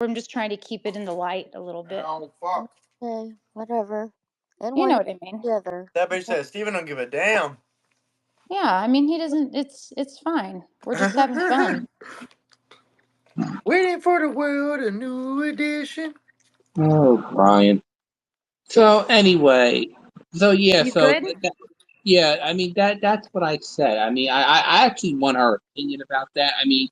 I'm just trying to keep it in the light a little bit. Oh, fuck. Okay, whatever. And You we're know not what I mean? together. That bitch said Steven don't give a damn. Yeah, I mean he doesn't. It's fine. We're just having fun. Waiting for the world, a new edition. Oh, Brian. So anyway, so yeah, You good? yeah, I mean that's what I said. I mean, I actually want her opinion about that. I mean,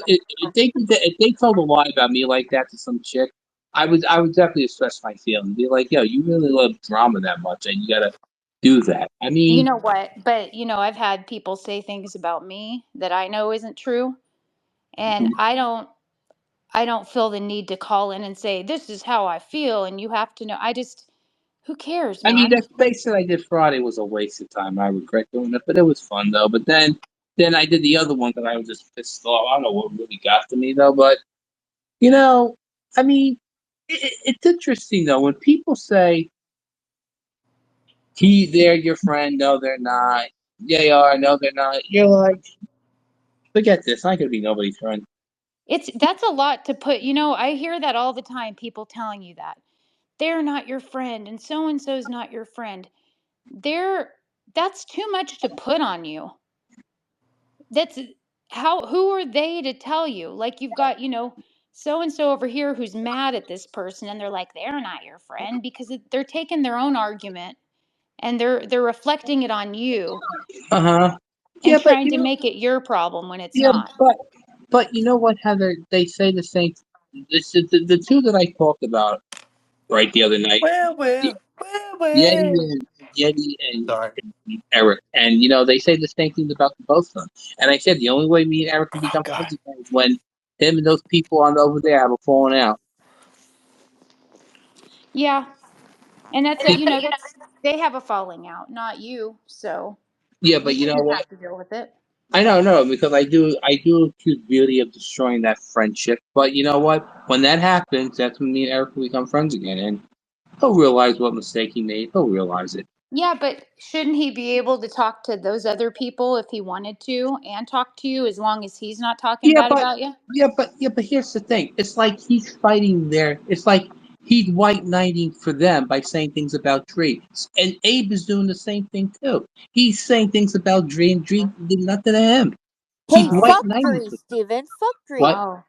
if they told a lie about me like that to some chick, I would definitely express my feelings. Be like, yo, you really love drama that much, and you gotta do that. I You mean, know what? But I've had people say things about me that I know isn't true, and I don't feel the need to call in and say this is how I feel and you have to know. Who cares, man? that space that I did Friday was a waste of time. I regret doing it, but it was fun though. But then I did the other one that I was just pissed off. I don't know what really got to me though, but you know, I mean, it's interesting though when people say they're your friend. No, they're not. They are. No, they're not. You're like, forget this. I could be nobody's friend. That's a lot to put, I hear that all the time, people telling you that. They're not your friend and so's not your friend. They're That's too much to put on you. That's who are they to tell you? Like you've got, so and so over here who's mad at this person and they're like they're not your friend because they're taking their own argument and they're reflecting it on you Uh huh. and Yeah, but trying you to know, make it your problem when it's yeah, not. but you know what, Heather? They say the same. This is the two that I talked about right the other night. Well, Ye- well, well, Yeti well. and Yeti and Sorry. Eric, and they say the same things about the both of them. And I said the only way me and Eric can Oh, become God. friends again is when him and those people on over there have a falling out. Yeah. And that's they have a falling out, not you. So Yeah, you but you know shouldn't what? have to deal with it. I don't know because I do accuse Beauty of destroying that friendship. But you know what? When that happens, that's when me and Eric will become friends again, and he'll realize what mistake he made. He'll realize it. Yeah, but shouldn't he be able to talk to those other people if he wanted to and talk to you as long as he's not talking Yeah, bad but about you? but here's the thing. It's like he's fighting there. It's like he's white knighting for them by saying things about Dree. And Abe is doing the same thing too. He's saying things about Dree, and Dree did nothing to him. He's Hey, white Oh. fuck knighting Dree, for Steven. Fuck Dree. what? Oh.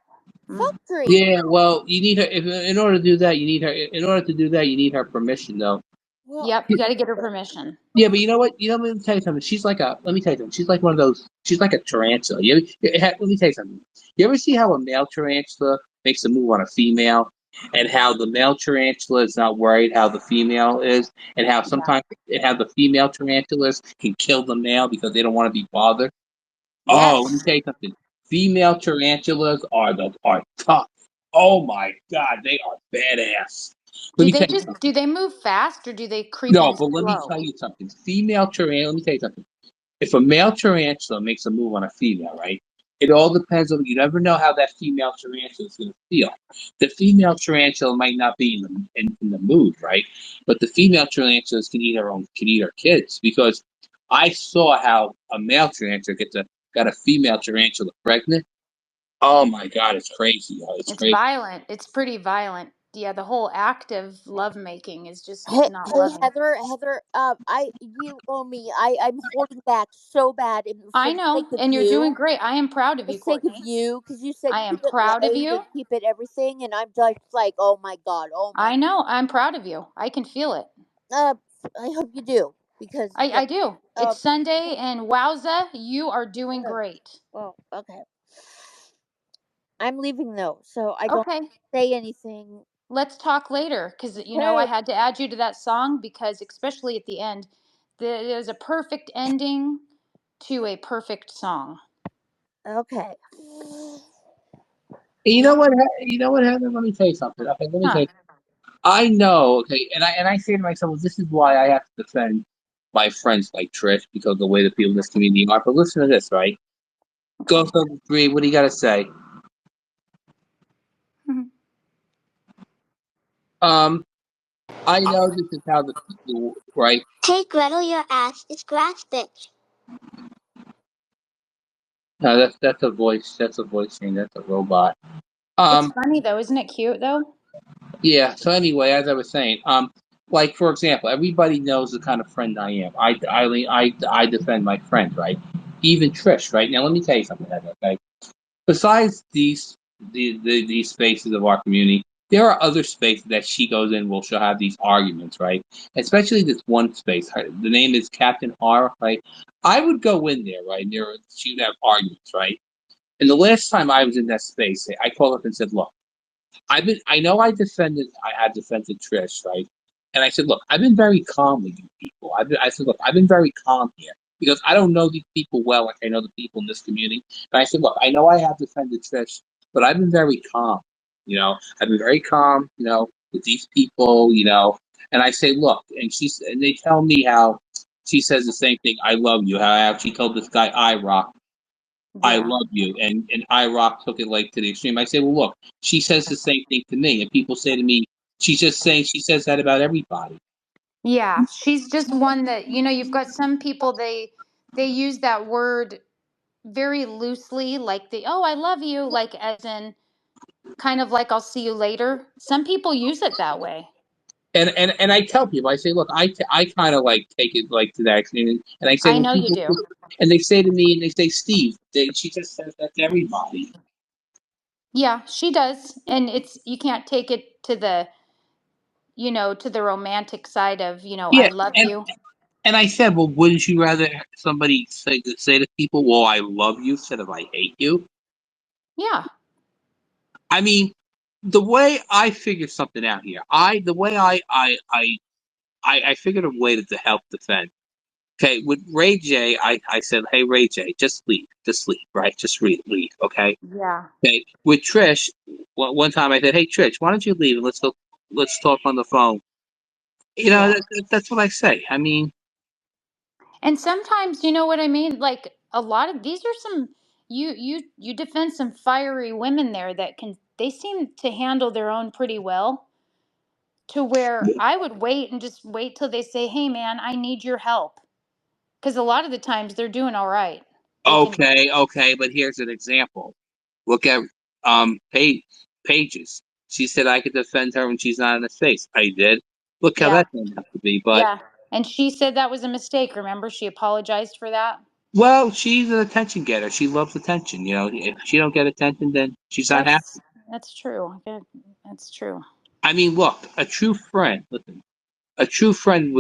Mm. Fuck Dree. Yeah, well, you need her. In order to do that, you need her. In order to do that, you need her permission, though. Well, Yep, you got to get her permission. Yeah, but you know what? Let me tell you something. She's like a. Let me tell you something. She's like one of those. She's like a tarantula. Let me tell you something. You ever see how a male tarantula makes a move on a female, and how the male tarantula is not worried how the female is, and how Yeah. sometimes how the female tarantulas can kill the male because they don't want to be bothered. Oh, let me Yes. tell you something. Female tarantulas are tough. Oh my god, they are badass. Let me tell you something. Do they move fast or do they creep No, in but let me slow? tell you something. Female tarantula. Let me tell you something. If a male tarantula makes a move on a female, right? It all depends on you. Never know how that female tarantula is going to feel. The female tarantula might not be in the mood, right? But the female tarantulas can eat her kids because I saw how a male tarantula got a female tarantula pregnant. Oh my god, it's crazy. Yo. It's It's crazy. violent. It's pretty violent. Yeah, the whole act of lovemaking is just hey, not hey, loving. Heather. You owe me. I'm holding back so bad, and for I the know, sake of and you're doing you, great. I am proud of the you, sake of Courtney. you, because you said I am keep it proud of light you. and keep it everything, and I'm just like, oh my god, oh my. I know. I'm proud of you. I can feel it. Uh, I hope you do because yeah. I do. It's Sunday, and wowza, you are doing great. Well, okay. I'm leaving though, so I don't Okay, say anything. let's talk later because I Hey, had to add you to that song because especially at the end, there's a perfect ending to a perfect song. okay. You know what? You know what, Heather? Let me tell you something. Okay, let me tell Huh? you. I know. Okay, and I say to myself, well, this is why I have to defend my friends like Trish because of the way the people in this community are. But listen to this, right? Okay. Go for 3. What do you got to say? Mhm. Um, I know this is how the people, right? Hey Gretel, your ass is grass stitch. No, that's a voice. That's a voice thing. That's a robot. It's Um, funny though, isn't it cute though? yeah. So anyway, as I was saying, like for example, everybody knows the kind of friend I am. I defend my friends, right? Even Trish, right? Now let me tell you something, Heather, okay? Besides these spaces of our community, there are other spaces that she goes in where she'll have these arguments, right? Especially this one space. The name is Captain R, right? I would go in there, right? And she would have arguments, right? And the last time I was in that space, I called up and said, "Look, I know I had defended Trish, right? And I said, look, I've been very calm with you people. I said, look, I've been very calm here because I don't know these people well like I know the people in this community. And I said, look, I know I have defended Trish, but I've been very calm. I've been very calm, with these people, And I say, look, and they tell me how she says the same thing. I love you. How she told this guy, I Yeah. love you. And IROC took it like to the extreme. I say, well, look, she says the same thing to me. And people say to me, she's just saying she says that about everybody. Yeah, she's just one that, you've got some people they use that word very loosely, like oh, I love you, like as in kind of like I'll see you later. Some people use it that way. And I tell people, I say, look, I kind of like take it like to that extreme. And I say, I when know you people, do. and they say to me, and they say, Steve, she just says that to everybody. Yeah, she does. And it's you can't take it to the romantic side of, I Yeah. love And, you. and I said, well, wouldn't you rather somebody say to people, well, I love you instead of I hate you? Yeah. I mean, the way I figure something out here, the way I figured a way to help defend. Okay, with Ray J, I said, hey Ray J, just leave, right? Just leave, okay? Yeah. Okay. With Trish, one time I said, hey Trish, why don't you leave and let's talk on the phone. Yeah. That's what I say. I mean, And sometimes, you know what I mean? Like a lot of these are some you defend some fiery women there that they seem to handle their own pretty well to where I would wait and just wait till they say, "Hey man, I need your help." Cuz a lot of the times they're doing all right. They can okay, but here's an example. Look at Pages. She said I could defend her when she's not in the face. I did. Look how Yeah. that turned out to be. But Yeah. And she said that was a mistake, remember? She apologized for that. well, she's an attention getter. She loves attention. If she don't get attention, then she's not happy. That's true. That's true. I mean, look, a true friend. Listen, a true friend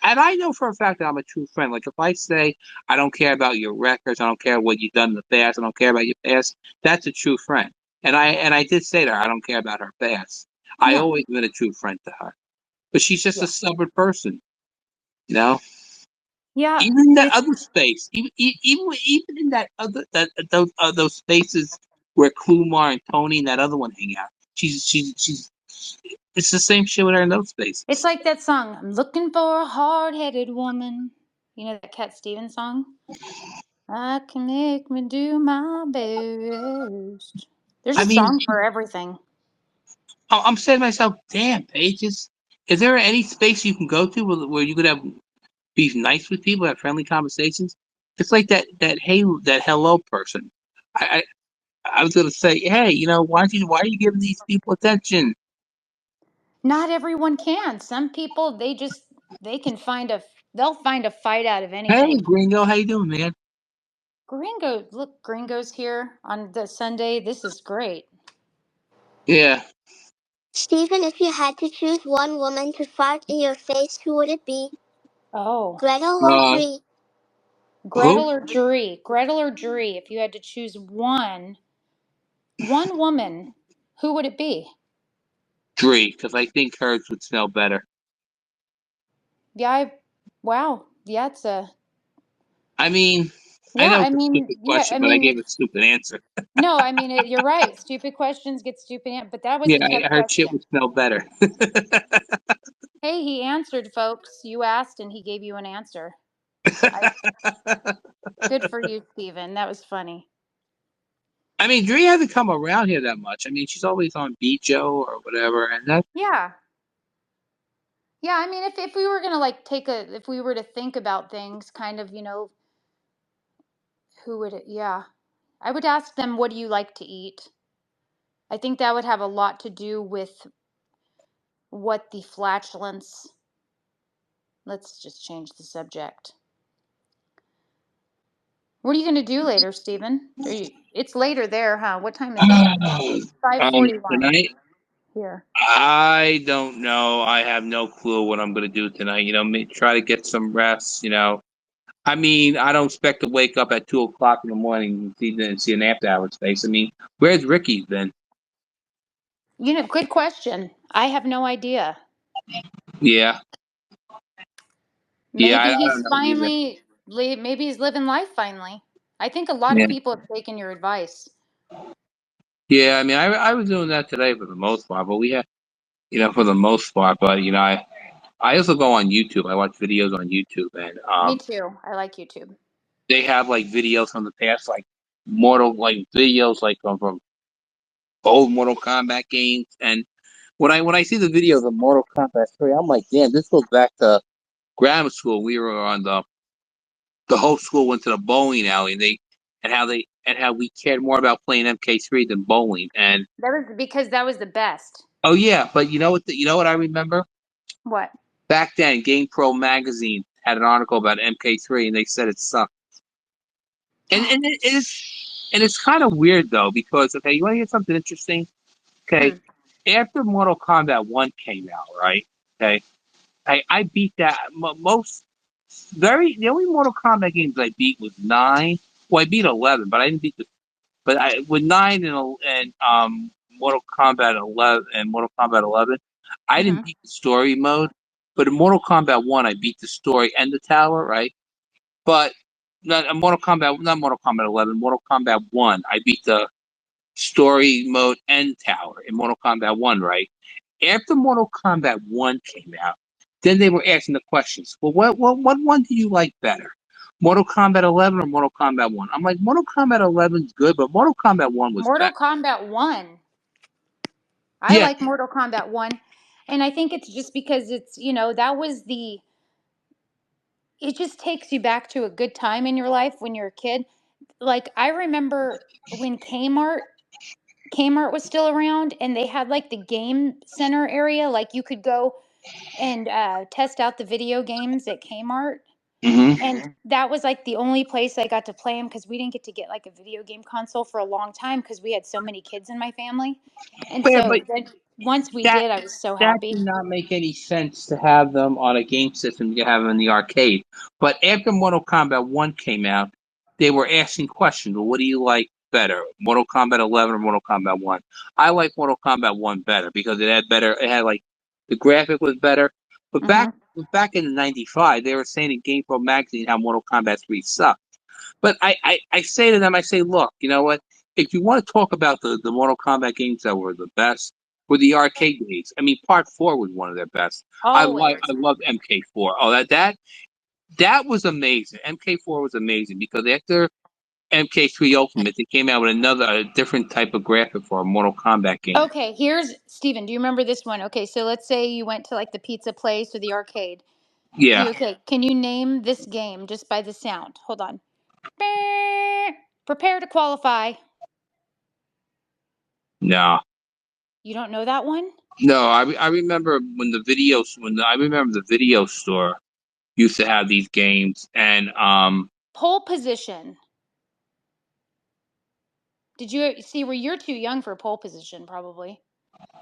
and I know for a fact that I'm a true friend. Like if I say I don't care about your records, I don't care what you've done in the past, I don't care about your past. That's a true friend. And I did say to her, I don't care about her past. I Yeah. always been a true friend to her, but she's just a Yeah. stubborn person, you know. Yeah. Even in that It's other space, even in that other those spaces where Kumar and Tony and that other one hang out, she's it's the same shit with her in those It's spaces. like that song, I'm looking for a hard-headed woman. You know that Cat Stevens song? I can make me do my best. There's I a mean, song for everything. I'm saying to myself, damn, Pages, is there any space you can go to where you could be nice with people, have friendly conversations? It's like that hello person. I I was gonna say, hey, why are you giving these people attention? Not everyone can. Some people they can they'll find a fight out of Hey, anything. Gringo, how you doing, man? Gringo's here on the Sunday. This is great. Yeah. Stephen, if you had to choose one woman to fart in your face, who would it be? Oh, Gretel or Uh, Dree? who? Gretel or Jury, if you had to choose one woman, who would it be? Dree, because I think hers would smell better. Yeah, wow. Yeah, it's a I mean, I yeah, know I it's a mean, stupid yeah, question, I but I mean gave a it's stupid answer. no, I mean you're right. Stupid questions get stupid but that was Yeah, a tough her shit question. would smell better. Hey, he answered, folks. You asked and he gave you an answer. I Good for you, Steven. That was funny. I mean, Dree hasn't come around here that much. I mean, she's always on Joe or whatever, and that. Yeah. Yeah, I mean if we were gonna like if we were to think about things kind of, who would it yeah. I would ask them, what do you like to eat? I think that would have a lot to do with what the flatulence. Let's just change the subject. What are you going to do later, Stephen? It's later there, huh? What time is it? 5:41 Tonight, here. I don't know. I have no clue what I'm gonna do tonight. Try to get some rest. I mean, I don't expect to wake up at 2 o'clock in the morning and see an after hours face. I mean, where's Ricky been? Good question. I have no idea. Yeah, yeah, I Maybe don't he's know either. maybe he's living life finally. I think a lot of Yeah, people have taken your advice. yeah. I mean, I was doing that today for the most part, but we have, for the most part. But I also go on YouTube. I watch videos on YouTube, and Me too. I like YouTube. they have like videos from the past, like videos like from old Mortal Kombat games. And when I see the videos of Mortal Kombat 3, I'm like, damn, this goes back to grammar school. We were on the whole school went to the bowling alley, and how we cared more about playing MK3 than bowling. And That was because that was the best. oh yeah, but you know what I remember What? back then, GamePro magazine had an article about MK3, and they said it sucked. And it's kind of weird though, because okay, you want to hear something interesting? Okay, Hmm. after Mortal Kombat 1 came out, right? Okay, I beat that the only Mortal Kombat games I beat was 9. Well, I beat 11, but I didn't beat but I with 9 and Mortal Kombat 11 and Mortal Kombat 11, I didn't Hmm. beat the story mode. But in Mortal Kombat 1, I beat the story and the tower, right? But not Mortal Kombat 11, Mortal Kombat 1, I beat the story mode and tower in Mortal Kombat 1, right? After Mortal Kombat 1 came out, then they were asking the questions. Well, what one do you like better? Mortal Kombat 11 or Mortal Kombat 1? I'm like, Mortal Kombat 11 is good, but Mortal Kombat 1 was Mortal better. Kombat 1. I Yeah, like Mortal Kombat 1. And I think it's just because that was it just takes you back to a good time in your life when you're a kid. Like I remember when Kmart was still around and they had like the game center area, like you could go and test out the video games at Kmart. hmm And that was like the only place I got to play them because we didn't get to get like a video game console for a long time because we had so many kids in my family. And but so then once we that did, I was so that happy. did not make any sense to have them on a game system to have them in the arcade. But after Mortal Kombat 1 came out, they were asking questions. Well, what do you like better, Mortal Kombat 11 or Mortal Kombat 1? I like Mortal Kombat 1 better because it had like the graphic was better. But back Hmm. back in '95, they were saying in GamePro magazine how Mortal Kombat 3 sucked. But I say to them, I say, look, you know what? If you want to talk about the Mortal Kombat games that were the best, were the arcade days. I mean, Part 4 was one of their best. Always. I love MK4. Oh, that was amazing. MK4 was amazing because after MK3 Ultimate, they came out with a different type of graphic for a Mortal Kombat game. Okay, here's Steven. Do you remember this one? Okay, so let's say you went to like the pizza place or the arcade. Yeah, Can you name this game just by the sound? Hold on. Prepare to qualify. no, You don't know that one? no. I remember I remember the video store used to have these games, and Pole position. Did you see where you're too young for pole position probably?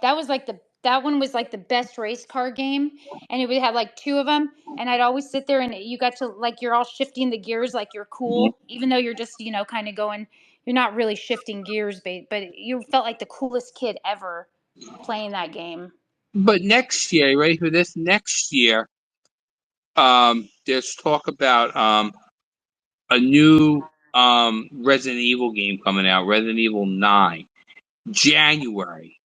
That one was like the best race car game and it would have like two of them and I'd always sit there and you got to like you're all shifting the gears like you're cool even though you're just, kind of going you're not really shifting gears but you felt like the coolest kid ever playing that game. but next year, ready for this? Next year, there's talk about a new Resident Evil game coming out, Resident Evil 9, January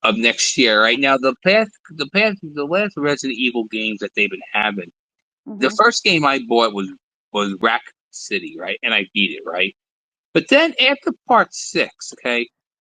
of next year. Right now, the last Resident Evil games that they've been having. The Mhm. first game I bought was Raccoon City, right, and I beat it, right. But then after Part 6, okay,